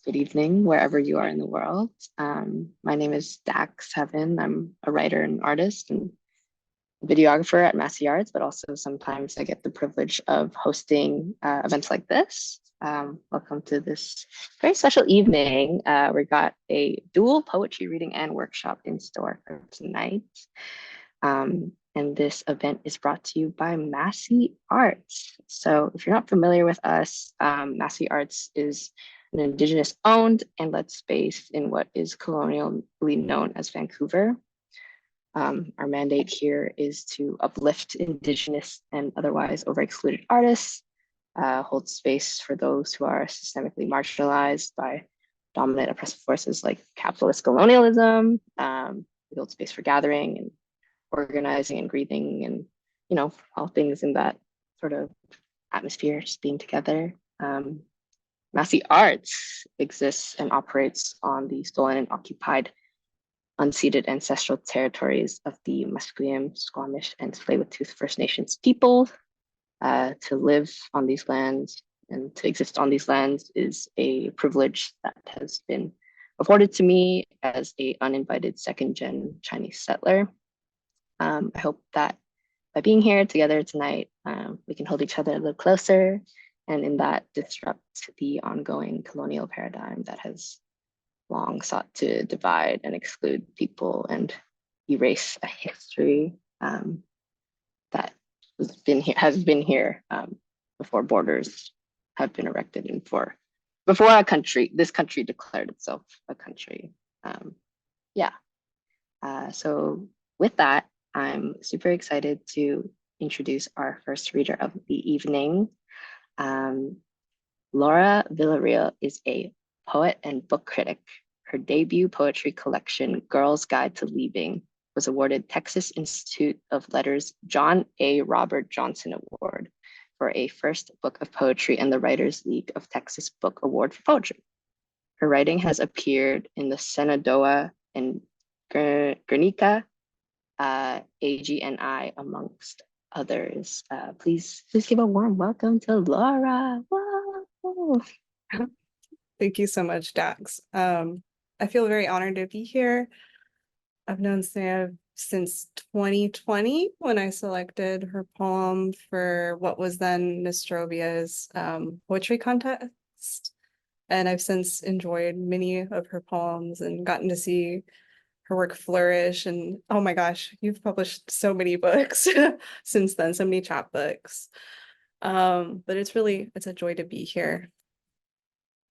good evening, wherever you are in the world. My name is Dax Heaven. I'm a writer and artist and videographer at Massy Arts, but also sometimes I get the privilege of hosting events like this. Welcome to this very special evening. We got a dual poetry reading and workshop in store for tonight. And this event is brought to you by Massy Arts. So if you're not familiar with us, Massy Arts is an Indigenous owned and led space in what is colonially known as Vancouver. Our mandate here is to uplift Indigenous and otherwise over-excluded artists, hold space for those who are systemically marginalized by dominant oppressive forces like capitalist colonialism, hold space for gathering and organizing and breathing and, all things in that sort of atmosphere, just being together. Massy Arts exists and operates on the stolen and occupied unceded ancestral territories of the Musqueam, Squamish, and Tsleil-Waututh First Nations people. To live on these lands and to exist on these lands is a privilege that has been afforded to me as an uninvited second-gen Chinese settler. I hope that by being here together tonight, we can hold each other a little closer and in that disrupt the ongoing colonial paradigm that has long sought to divide and exclude people and erase a history that has been here before borders have been erected and before this country declared itself a country. So with that, I'm super excited to introduce our first reader of the evening. Laura Villareal is a poet and book critic. Her debut poetry collection, Girl's Guide to Leaving, was awarded Texas Institute of Letters John A. Robert Johnson Award for a first book of poetry and the Writers League of Texas Book Award for Poetry. Her writing has appeared in the Shenandoah and Guernica, AGNI, amongst others. Please give a warm welcome to Laura. Whoa. Thank you so much, Dax. I feel very honored to be here. I've known Sneha since 2020 when I selected her poem for what was then Nostrovia's poetry contest. And I've since enjoyed many of her poems and gotten to see her work flourish. And oh my gosh, you've published so many books since then, so many chapbooks. But it's a joy to be here.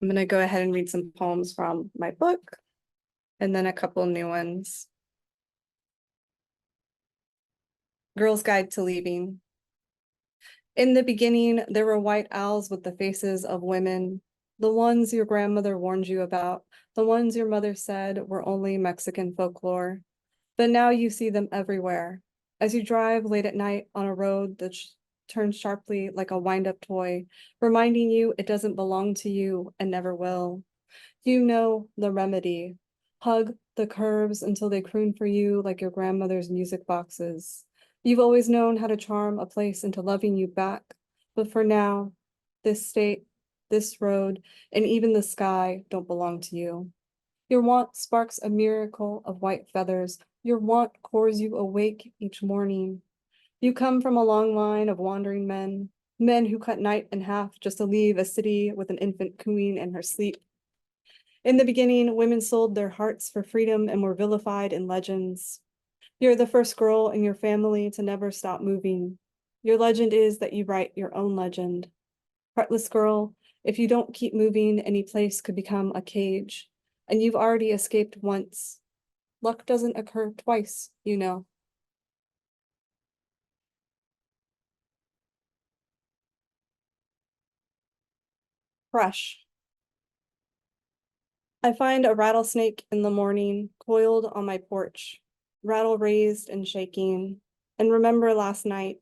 I'm going to go ahead and read some poems from my book and then a couple new ones. Girl's Guide to Leaving. In the beginning, there were white owls with the faces of women, the ones your grandmother warned you about, the ones your mother said were only Mexican folklore. But now you see them everywhere. As you drive late at night on a road that turns sharply like a wind-up toy, reminding you it doesn't belong to you and never will. You know the remedy. Hug the curves until they croon for you like your grandmother's music boxes. You've always known how to charm a place into loving you back, but for now, this state, this road, and even the sky don't belong to you. Your want sparks a miracle of white feathers. Your want cores you awake each morning. You come from a long line of wandering men, men who cut night in half just to leave a city with an infant cooing in her sleep. In the beginning, women sold their hearts for freedom and were vilified in legends. You're the first girl in your family to never stop moving. Your legend is that you write your own legend. Heartless girl, if you don't keep moving, any place could become a cage, and you've already escaped once. Luck doesn't occur twice, you know. Crush. I find a rattlesnake in the morning, coiled on my porch, rattle raised and shaking, and remember last night.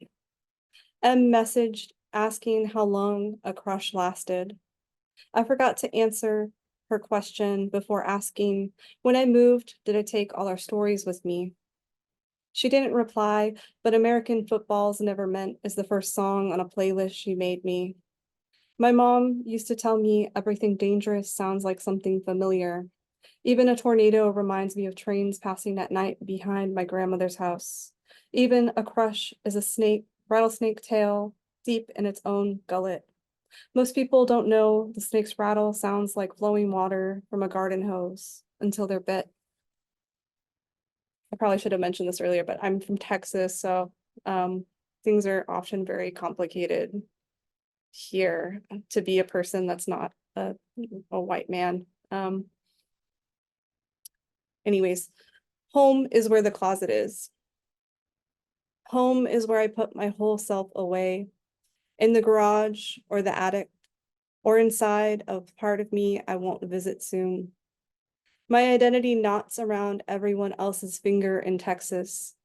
M messaged asking how long a crush lasted. I forgot to answer her question before asking, when I moved, did I take all our stories with me? She didn't reply, but American Football's Never Meant is the first song on a playlist she made me. My mom used to tell me everything dangerous sounds like something familiar. Even a tornado reminds me of trains passing at night behind my grandmother's house. Even a crush is a rattlesnake tail deep in its own gullet. Most people don't know the snake's rattle sounds like flowing water from a garden hose until they're bit. I probably should have mentioned this earlier, but I'm from Texas, so things are often very complicated here to be a person that's not a white man. Anyways, home is where the closet is. Home is where I put my whole self away, in the garage or the attic, or inside of part of me I won't visit soon. My identity knots around everyone else's finger in Texas.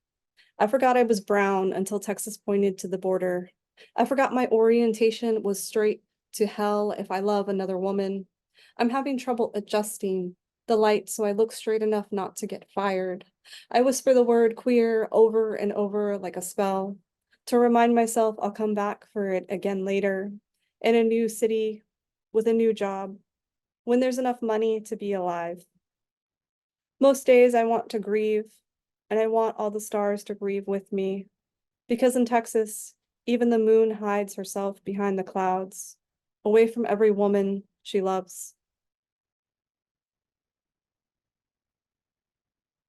I forgot I was brown until Texas pointed to the border. I forgot my orientation was straight to hell if I love another woman. I'm having trouble adjusting the light so I look straight enough not to get fired. I whisper the word queer over and over like a spell to remind myself I'll come back for it again later in a new city with a new job when there's enough money to be alive. Most days I want to grieve, and I want all the stars to grieve with me, because in Texas, even the moon hides herself behind the clouds, away from every woman she loves.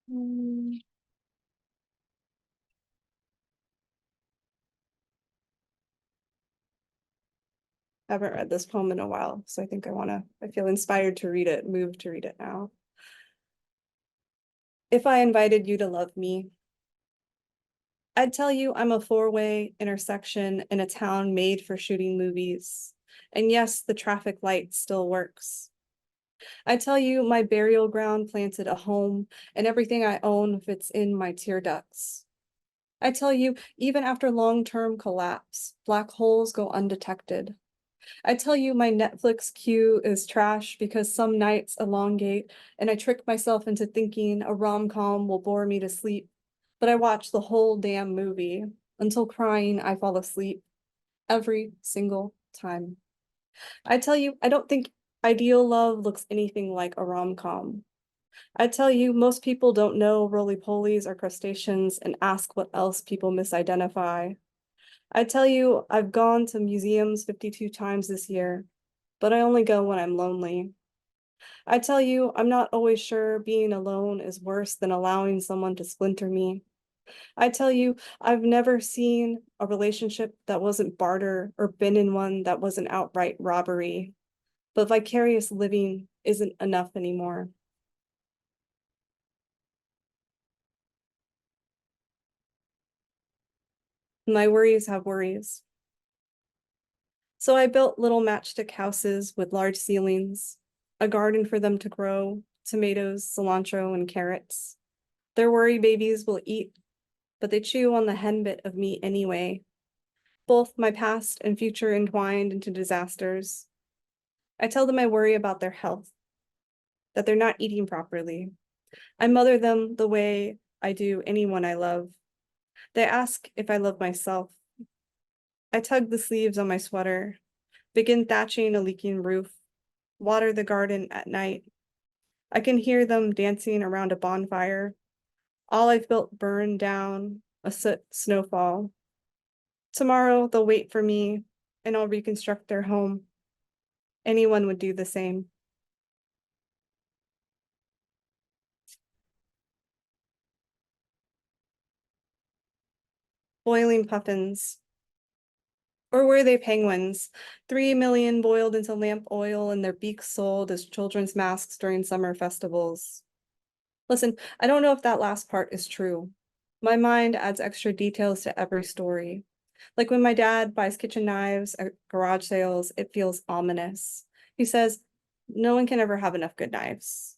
I haven't read this poem in a while, so I think I feel inspired to read it, moved to read it now. If I invited you to love me, I'd tell you I'm a four-way intersection in a town made for shooting movies. And yes, the traffic light still works. I tell you my burial ground planted a home and everything I own fits in my tear ducts. I tell you, even after long-term collapse, black holes go undetected. I tell you my Netflix queue is trash because some nights elongate and I trick myself into thinking a rom-com will bore me to sleep, but I watch the whole damn movie until crying I fall asleep every single time. I tell you, I don't think ideal love looks anything like a rom-com. I tell you, most people don't know roly-polies are crustaceans and ask what else people misidentify. I tell you, I've gone to museums 52 times this year, but I only go when I'm lonely. I tell you, I'm not always sure being alone is worse than allowing someone to splinter me. I tell you, I've never seen a relationship that wasn't barter or been in one that wasn't outright robbery, but vicarious living isn't enough anymore. My worries have worries. So I built little matchstick houses with large ceilings, a garden for them to grow, tomatoes, cilantro, and carrots. Their worry babies will eat, but they chew on the henbit of me anyway. Both my past and future entwined into disasters. I tell them I worry about their health, that they're not eating properly. I mother them the way I do anyone I love. They ask if I love myself. I tug the sleeves on my sweater, begin thatching a leaking roof, water the garden at night. I can hear them dancing around a bonfire. All I've built burned down, a soot snowfall. Tomorrow they'll wait for me and I'll reconstruct their home. Anyone would do the same. Boiling puffins. Or were they penguins? 3 million boiled into lamp oil and their beaks sold as children's masks during summer festivals. Listen, I don't know if that last part is true. My mind adds extra details to every story. Like when my dad buys kitchen knives at garage sales, it feels ominous. He says, no one can ever have enough good knives.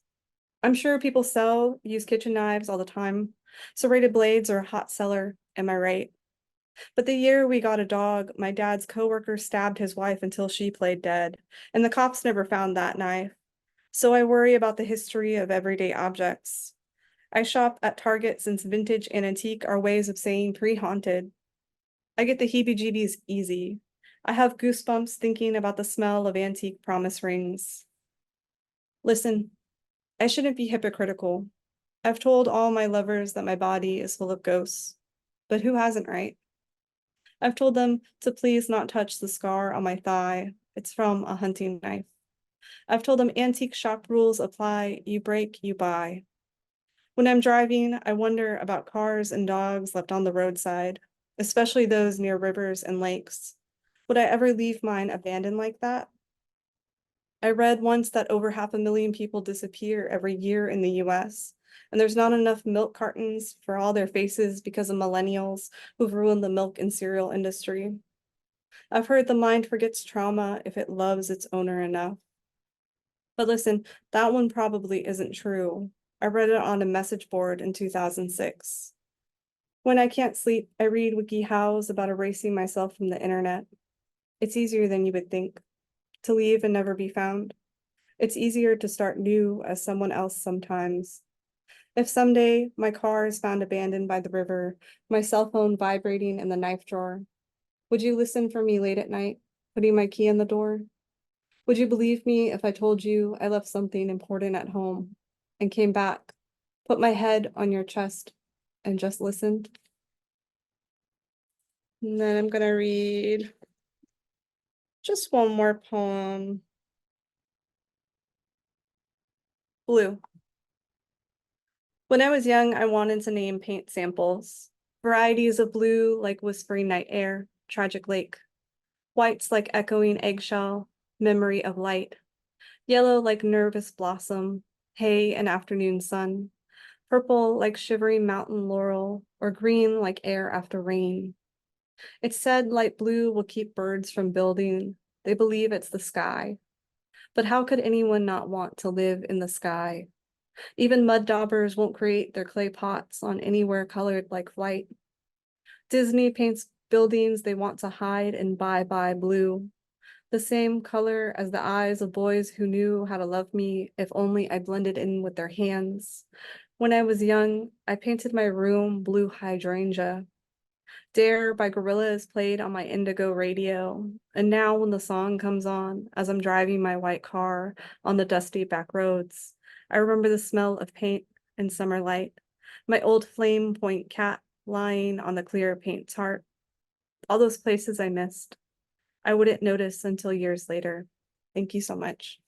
I'm sure people use kitchen knives all the time. Serrated blades are a hot seller, am I right? But the year we got a dog, my dad's coworker stabbed his wife until she played dead, and the cops never found that knife. So I worry about the history of everyday objects. I shop at Target since vintage and antique are ways of saying pre-haunted. I get the heebie-jeebies easy. I have goosebumps thinking about the smell of antique promise rings. Listen, I shouldn't be hypocritical. I've told all my lovers that my body is full of ghosts, but who hasn't, right? I've told them to please not touch the scar on my thigh. It's from a hunting knife. I've told them antique shop rules apply. You break, you buy. When I'm driving, I wonder about cars and dogs left on the roadside, especially those near rivers and lakes. Would I ever leave mine abandoned like that? I read once that over 500,000 people disappear every year in the US, and there's not enough milk cartons for all their faces because of millennials who've ruined the milk and cereal industry. I've heard the mind forgets trauma if it loves its owner enough. But listen, that one probably isn't true. I read it on a message board in 2006. When I can't sleep, I read WikiHows about erasing myself from the internet. It's easier than you would think to leave and never be found. It's easier to start new as someone else sometimes. If someday my car is found abandoned by the river, my cell phone vibrating in the knife drawer, would you listen for me late at night, putting my key in the door? Would you believe me if I told you I left something important at home and came back, put my head on your chest, and just listened? And then I'm gonna read just one more poem. Blue. When I was young, I wanted to name paint samples, varieties of blue like whispering night air, tragic lake, whites like echoing eggshell, memory of light, yellow like nervous blossom, hay and afternoon sun, purple like shivering mountain laurel, or green like air after rain. It's said light blue will keep birds from building. They believe it's the sky. But how could anyone not want to live in the sky? Even mud daubers won't create their clay pots on anywhere colored like flight. Disney paints buildings they want to hide in bye-bye blue, the same color as the eyes of boys who knew how to love me if only I blended in with their hands. When I was young, I painted my room blue hydrangea. Dare by Gorillaz played on my indigo radio, and now when the song comes on as I'm driving my white car on the dusty back roads, I remember the smell of paint and summer light, my old flame point cat lying on the clear paint tart, all those places I missed. I wouldn't notice until years later. Thank you so much.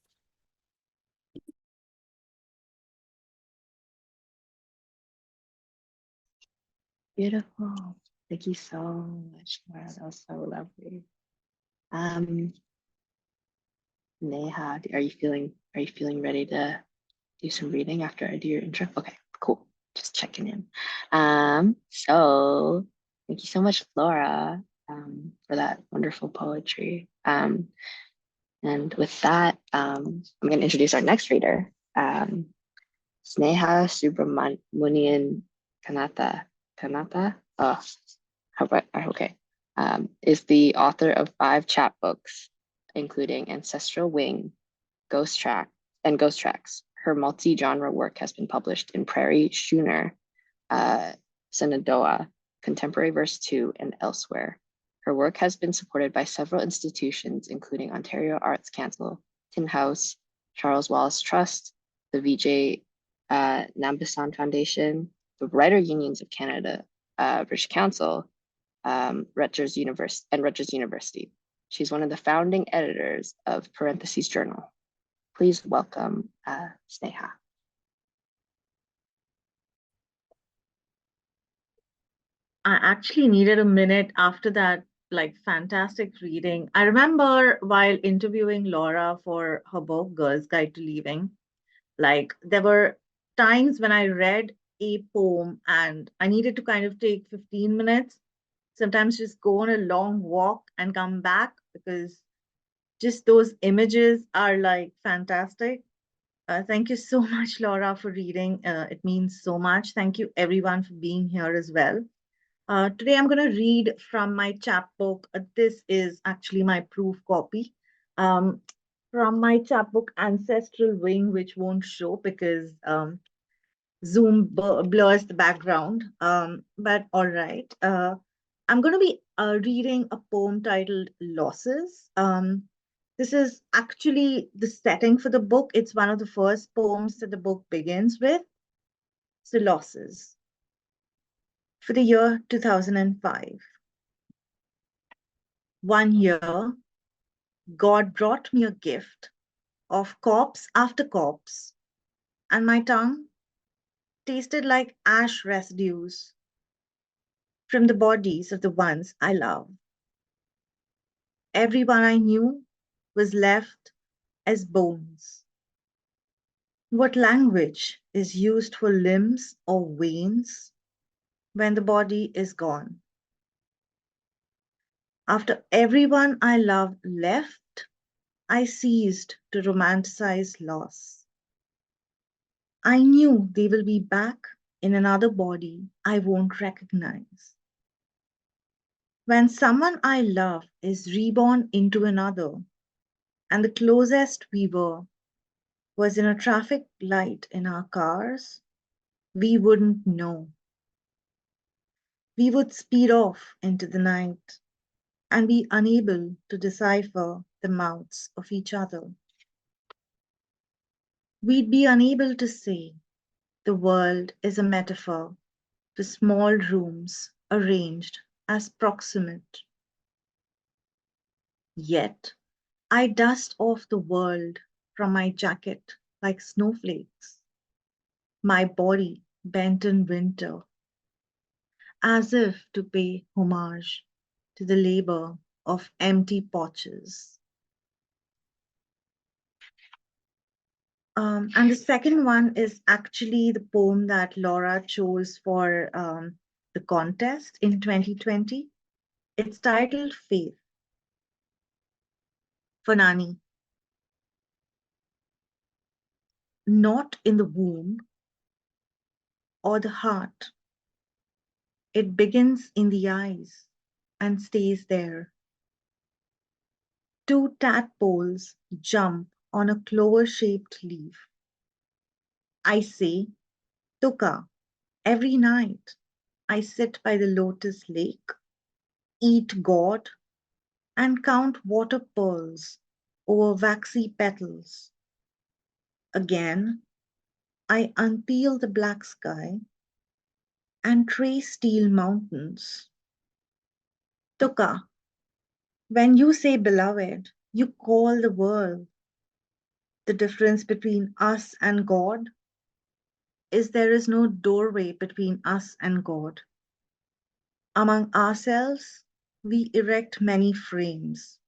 Beautiful. Thank you so much, Laura. That was so lovely. Neha, are you feeling ready to do some reading after I do your intro? Okay, cool. Just checking in. So thank you so much, Laura, for that wonderful poetry. And with that, I'm going to introduce our next reader, Sneha Subramanian Kanta. Kanata? Oh, okay. Is the author of 5 chapbooks, including Ancestral-Wing, Ghost Tracks. Her multi-genre work has been published in Prairie Schooner, Shenandoah, Contemporary Verse 2, and elsewhere. Her work has been supported by several institutions, including Ontario Arts Council, Tin House, Charles Wallace Trust, the VJ Nambisan Foundation, the Writer Unions of Canada, British Council, Rutgers University. She's one of the founding editors of Parentheses Journal. Please welcome Sneha. I actually needed a minute after that, like fantastic reading. I remember while interviewing Laura for her book, Girl's Guide to Leaving, like there were times when I read a poem and I needed to kind of take 15 minutes, sometimes just go on a long walk and come back because just those images are like fantastic. Thank you so much, Laura, for reading. It means so much. Thank you, everyone, for being here as well. Today, I'm going to read from my chapbook. This is actually my proof copy from my chapbook, Ancestral-Wing, which won't show because Zoom blurs the background. But all right. I'm going to be reading a poem titled Losses. This is actually the setting for the book. It's one of the first poems that the book begins with. So, Losses for the year 2005. 1 year, God brought me a gift of corpse after corpse, and my tongue tasted like ash residues from the bodies of the ones I love. Everyone I knew was left as bones. What language is used for limbs or veins when the body is gone? After everyone I loved left, I ceased to romanticize loss. I knew they will be back in another body I won't recognize. When someone I love is reborn into another, and the closest we were was in a traffic light in our cars, we wouldn't know. We would speed off into the night and be unable to decipher the mouths of each other. We'd be unable to say the world is a metaphor to small rooms arranged as proximate. Yet I dust off the world from my jacket like snowflakes, my body bent in winter, as if to pay homage to the labor of empty porches. And the second one is actually the poem that Laura chose for the contest in 2020. It's titled Faith for Nani. Not in the womb or the heart. It begins in the eyes and stays there. Two tadpoles jump on a clover-shaped leaf. I say, Tuka, every night I sit by the lotus lake, eat God, and count water pearls over waxy petals. Again, I unpeel the black sky and trace steel mountains. Tuka, when you say beloved, you call the world. The difference between us and God is there is no doorway between us and God. Among ourselves, we erect many frames.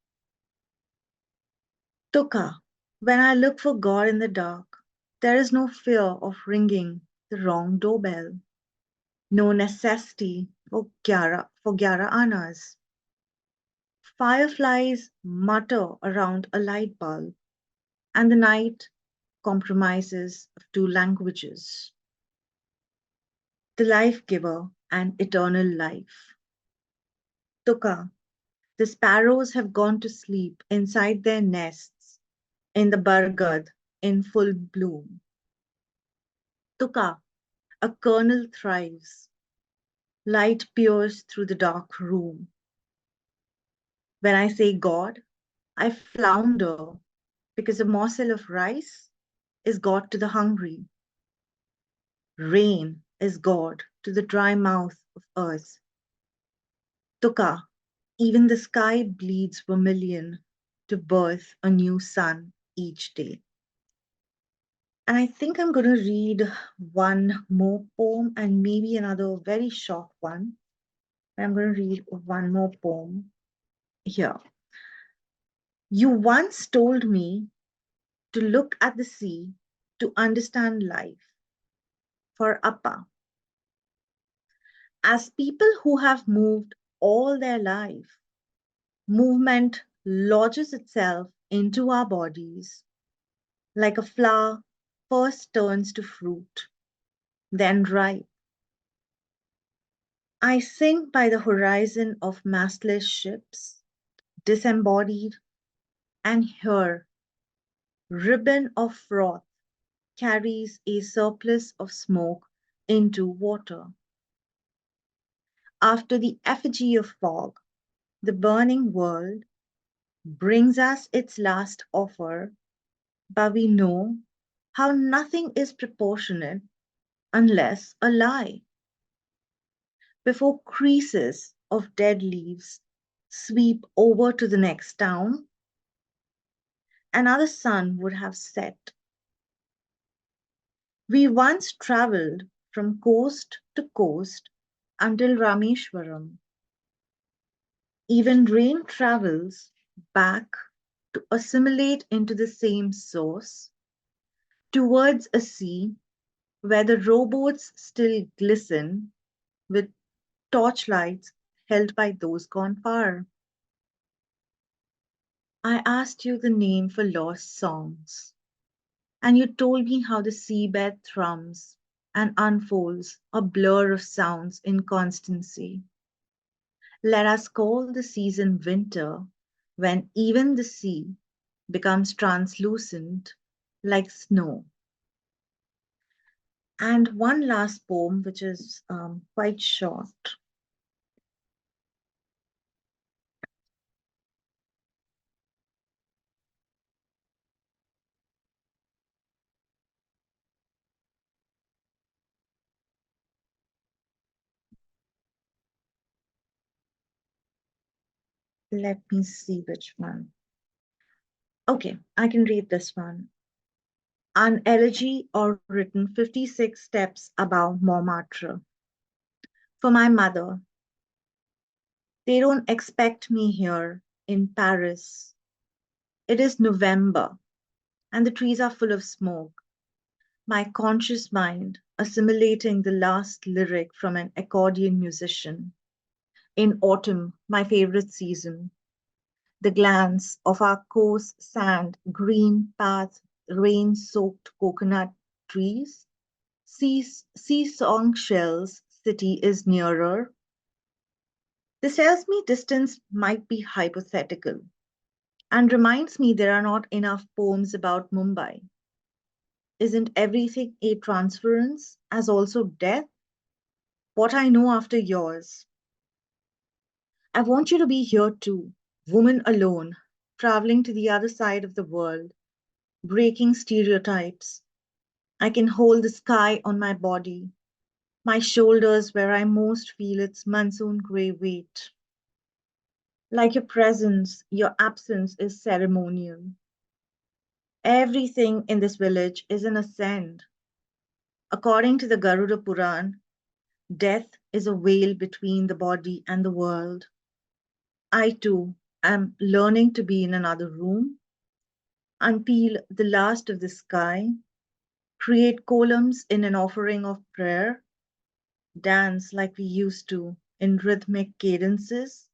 Tuka, when I look for God in the dark, there is no fear of ringing the wrong doorbell, no necessity for gyara anas. Fireflies mutter around a light bulb, and the night compromises of two languages, the life giver and eternal life. Tuka, the sparrows have gone to sleep inside their nests in the bargad in full bloom. Tuka, a kernel thrives. Light peers through the dark room. When I say God, I flounder because a morsel of rice is God to the hungry. Rain is God to the dry mouth of earth. Tuka, even the sky bleeds vermilion to birth a new sun each day. And I think I'm going to read one more poem and maybe another very short one. I'm going to read one more poem here. You once told me to look at the sea to understand life. For Appa, as people who have moved all their life, movement lodges itself into our bodies like a flower first turns to fruit, then ripe. I sink by the horizon of mastless ships, disembodied, and here, ribbon of froth carries a surplus of smoke into water. After the effigy of fog, the burning world brings us its last offer, but we know how nothing is proportionate unless a lie. Before creases of dead leaves sweep over to the next town, another sun would have set. We once traveled from coast to coast until Rameshwaram. Even rain travels back to assimilate into the same source, towards a sea where the rowboats still glisten with torchlights held by those gone far. I asked you the name for lost songs, and you told me how the seabed thrums and unfolds a blur of sounds in constancy. Let us call the season winter, when even the sea becomes translucent like snow. And one last poem, which is quite short. Let me see which one. Okay, I can read this one. An elegy or written 56 steps above Montmartre. For my mother, they don't expect me here in Paris. It is November and the trees are full of smoke. My conscious mind assimilating the last lyric from an accordion musician. In autumn, my favorite season, the glance of our coarse sand, green path, rain-soaked coconut trees, sea-song shells, city is nearer. This tells me distance might be hypothetical and reminds me there are not enough poems about Mumbai. Isn't everything a transference as also death? What I know after yours. I want you to be here too, woman alone, traveling to the other side of the world, breaking stereotypes. I can hold the sky on my body, my shoulders where I most feel its monsoon grey weight. Like your presence, your absence is ceremonial. Everything in this village is an ascent. According to the Garuda Puran, death is a veil between the body and the world. I too am learning to be in another room, unpeel the last of the sky, create columns in an offering of prayer, dance like we used to in rhythmic cadences,